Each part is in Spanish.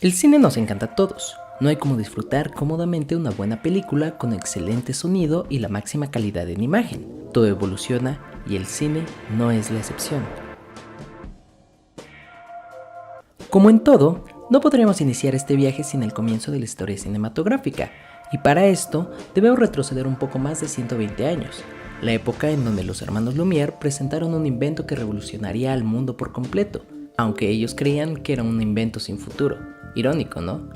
El cine nos encanta a todos. No hay como disfrutar cómodamente una buena película con excelente sonido y la máxima calidad en imagen. Todo evoluciona y el cine no es la excepción. Como en todo, no podríamos iniciar este viaje sin el comienzo de la historia cinematográfica, y para esto debemos retroceder un poco más de 120 años, la época en donde los hermanos Lumière presentaron un invento que revolucionaría al mundo por completo, aunque ellos creían que era un invento sin futuro. Irónico, ¿no?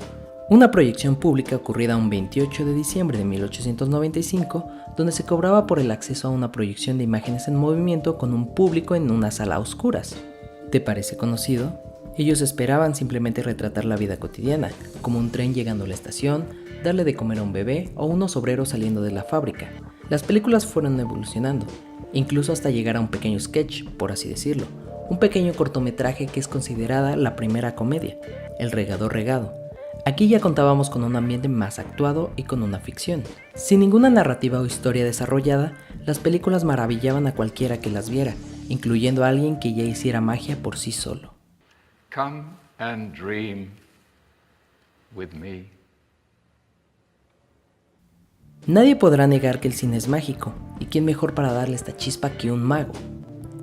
Una proyección pública ocurrida un 28 de diciembre de 1895, donde se cobraba por el acceso a una proyección de imágenes en movimiento con un público en una sala a oscuras. ¿Te parece conocido? Ellos esperaban simplemente retratar la vida cotidiana, como un tren llegando a la estación, darle de comer a un bebé o unos obreros saliendo de la fábrica. Las películas fueron evolucionando, incluso hasta llegar a un pequeño sketch, por así decirlo, un pequeño cortometraje que es considerada la primera comedia, El regador regado. Aquí ya contábamos con un ambiente más actuado y con una ficción. Sin ninguna narrativa o historia desarrollada, las películas maravillaban a cualquiera que las viera, incluyendo a alguien que ya hiciera magia por sí solo. Come and dream with me. Nadie podrá negar que el cine es mágico, y quién mejor para darle esta chispa que un mago.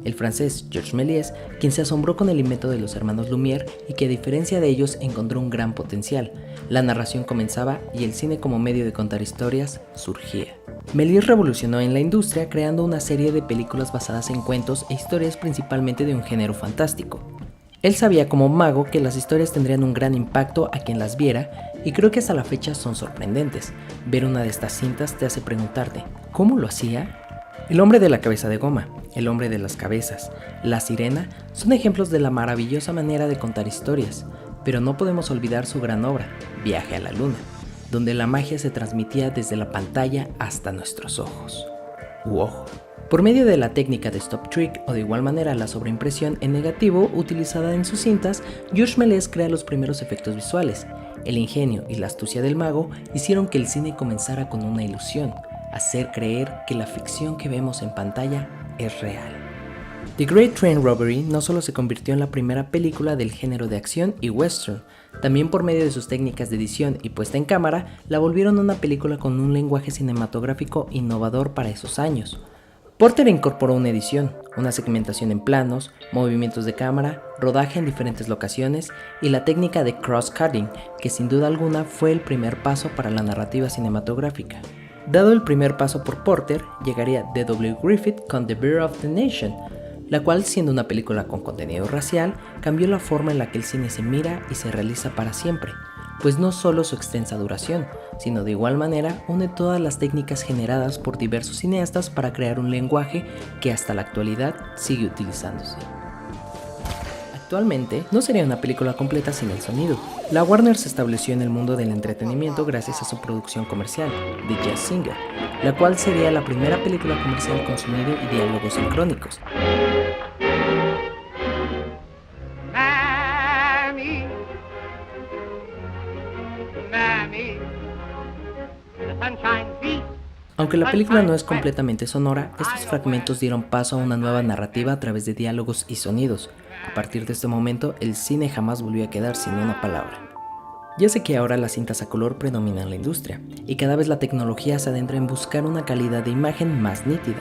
El francés Georges Méliès, quien se asombró con el invento de los hermanos Lumière y que a diferencia de ellos encontró un gran potencial. La narración comenzaba y el cine como medio de contar historias surgía. Méliès revolucionó en la industria creando una serie de películas basadas en cuentos e historias principalmente de un género fantástico. Él sabía como mago que las historias tendrían un gran impacto a quien las viera y creo que hasta la fecha son sorprendentes. Ver una de estas cintas te hace preguntarte, ¿cómo lo hacía? El hombre de la cabeza de goma, el hombre de las cabezas, la sirena son ejemplos de la maravillosa manera de contar historias, pero no podemos olvidar su gran obra, Viaje a la Luna, donde la magia se transmitía desde la pantalla hasta nuestros ojos. Ojo. Por medio de la técnica de stop trick o de igual manera la sobreimpresión en negativo utilizada en sus cintas, Georges Méliès crea los primeros efectos visuales. El ingenio y la astucia del mago hicieron que el cine comenzara con una ilusión, hacer creer que la ficción que vemos en pantalla es real. The Great Train Robbery no solo se convirtió en la primera película del género de acción y western, también por medio de sus técnicas de edición y puesta en cámara, la volvieron una película con un lenguaje cinematográfico innovador para esos años. Porter incorporó una edición, una segmentación en planos, movimientos de cámara, rodaje en diferentes locaciones y la técnica de cross-cutting, que sin duda alguna fue el primer paso para la narrativa cinematográfica. Dado el primer paso por Porter, llegaría D.W. Griffith con The Bear of the Nation, la cual, siendo una película con contenido racial, cambió la forma en la que el cine se mira y se realiza para siempre, pues no solo su extensa duración, sino de igual manera une todas las técnicas generadas por diversos cineastas para crear un lenguaje que hasta la actualidad sigue utilizándose. Actualmente, no sería una película completa sin el sonido. La Warner se estableció en el mundo del entretenimiento gracias a su producción comercial, The Jazz Singer, la cual sería la primera película comercial con sonido y diálogos sincrónicos. Aunque la película no es completamente sonora, estos fragmentos dieron paso a una nueva narrativa a través de diálogos y sonidos. A partir de este momento, el cine jamás volvió a quedar sin una palabra. Ya sé que ahora las cintas a color predominan en la industria, y cada vez la tecnología se adentra en buscar una calidad de imagen más nítida,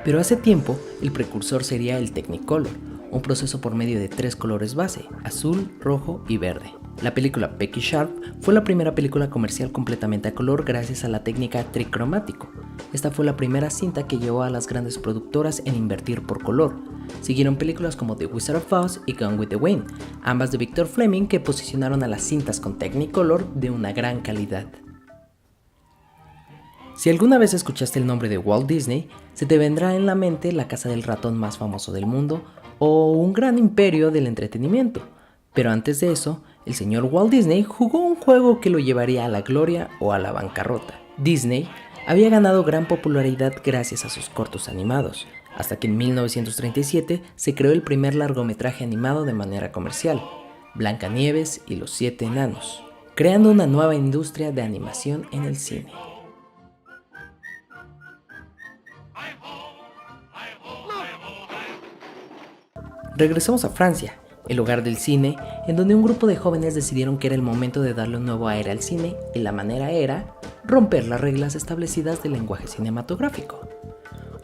pero hace tiempo el precursor sería el Technicolor, un proceso por medio de 3 colores base, azul, rojo y verde. La película Becky Sharp fue la primera película comercial completamente a color gracias a la técnica tricromático. Esta fue la primera cinta que llevó a las grandes productoras en invertir por color. Siguieron películas como The Wizard of Oz y Gone with the Wind, ambas de Victor Fleming, que posicionaron a las cintas con Technicolor de una gran calidad. Si alguna vez escuchaste el nombre de Walt Disney, se te vendrá en la mente la casa del ratón más famoso del mundo o un gran imperio del entretenimiento. Pero antes de eso, el señor Walt Disney jugó un juego que lo llevaría a la gloria o a la bancarrota. Disney había ganado gran popularidad gracias a sus cortos animados, hasta que en 1937 se creó el primer largometraje animado de manera comercial, Blancanieves y los 7 enanos, creando una nueva industria de animación en el cine. Regresamos a Francia, el hogar del cine, en donde un grupo de jóvenes decidieron que era el momento de darle un nuevo aire al cine y la manera era romper las reglas establecidas del lenguaje cinematográfico.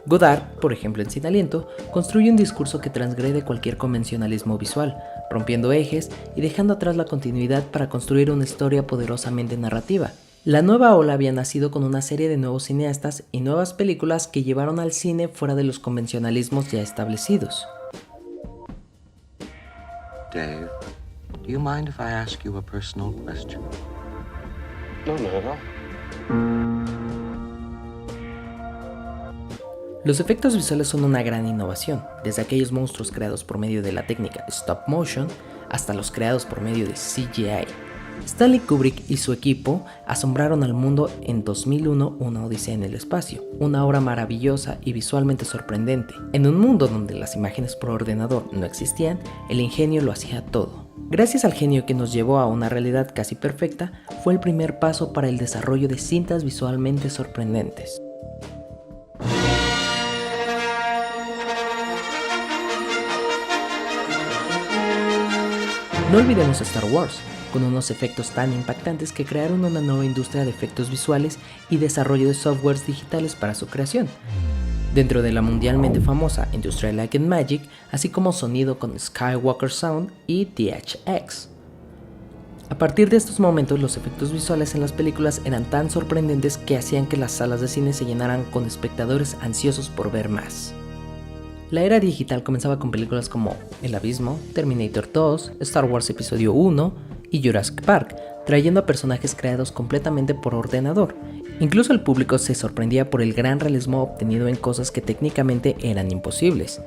Godard, por ejemplo en Sin Aliento, construye un discurso que transgrede cualquier convencionalismo visual, rompiendo ejes y dejando atrás la continuidad para construir una historia poderosamente narrativa. La nueva ola había nacido con una serie de nuevos cineastas y nuevas películas que llevaron al cine fuera de los convencionalismos ya establecidos. Dave, do you mind if I ask you a personal question? No, not at all. Los efectos visuales son una gran innovación, desde aquellos monstruos creados por medio de la técnica stop motion hasta los creados por medio de CGI. Stanley Kubrick y su equipo asombraron al mundo en 2001, Una Odisea en el Espacio, una obra maravillosa y visualmente sorprendente. En un mundo donde las imágenes por ordenador no existían, el ingenio lo hacía todo. Gracias al genio que nos llevó a una realidad casi perfecta, fue el primer paso para el desarrollo de cintas visualmente sorprendentes. No olvidemos Star Wars, con unos efectos tan impactantes que crearon una nueva industria de efectos visuales y desarrollo de softwares digitales para su creación. Dentro de la mundialmente famosa Industrial Light and Magic, así como sonido con Skywalker Sound y THX. A partir de estos momentos, los efectos visuales en las películas eran tan sorprendentes que hacían que las salas de cine se llenaran con espectadores ansiosos por ver más. La era digital comenzaba con películas como El Abismo, Terminator 2, Star Wars Episodio 1 y Jurassic Park, trayendo a personajes creados completamente por ordenador. Incluso el público se sorprendía por el gran realismo obtenido en cosas que técnicamente eran imposibles.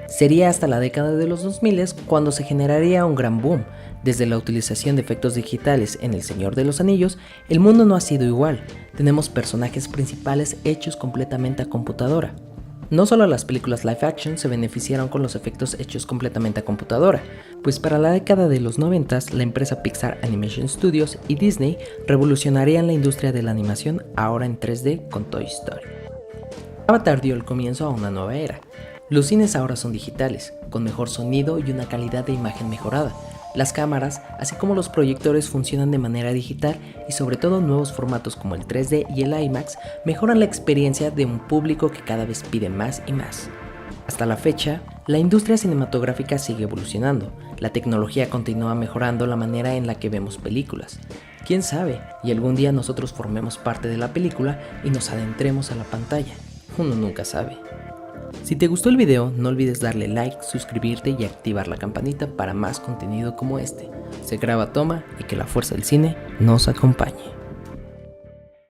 Sería hasta la década de los 2000 cuando se generaría un gran boom. Desde la utilización de efectos digitales en El Señor de los Anillos, el mundo no ha sido igual. Tenemos personajes principales hechos completamente a computadora. No solo las películas live action se beneficiaron con los efectos hechos completamente a computadora, pues para la década de los 90 la empresa Pixar Animation Studios y Disney revolucionarían la industria de la animación ahora en 3D con Toy Story. Avatar dio el comienzo a una nueva era. Los cines ahora son digitales, con mejor sonido y una calidad de imagen mejorada. Las cámaras, así como los proyectores, funcionan de manera digital y sobre todo nuevos formatos como el 3D y el IMAX mejoran la experiencia de un público que cada vez pide más y más. Hasta la fecha, la industria cinematográfica sigue evolucionando, la tecnología continúa mejorando la manera en la que vemos películas. Quién sabe, y algún día nosotros formemos parte de la película y nos adentremos a la pantalla. Uno nunca sabe. Si te gustó el video, no olvides darle like, suscribirte y activar la campanita para más contenido como este. Se graba, toma y que la fuerza del cine nos acompañe.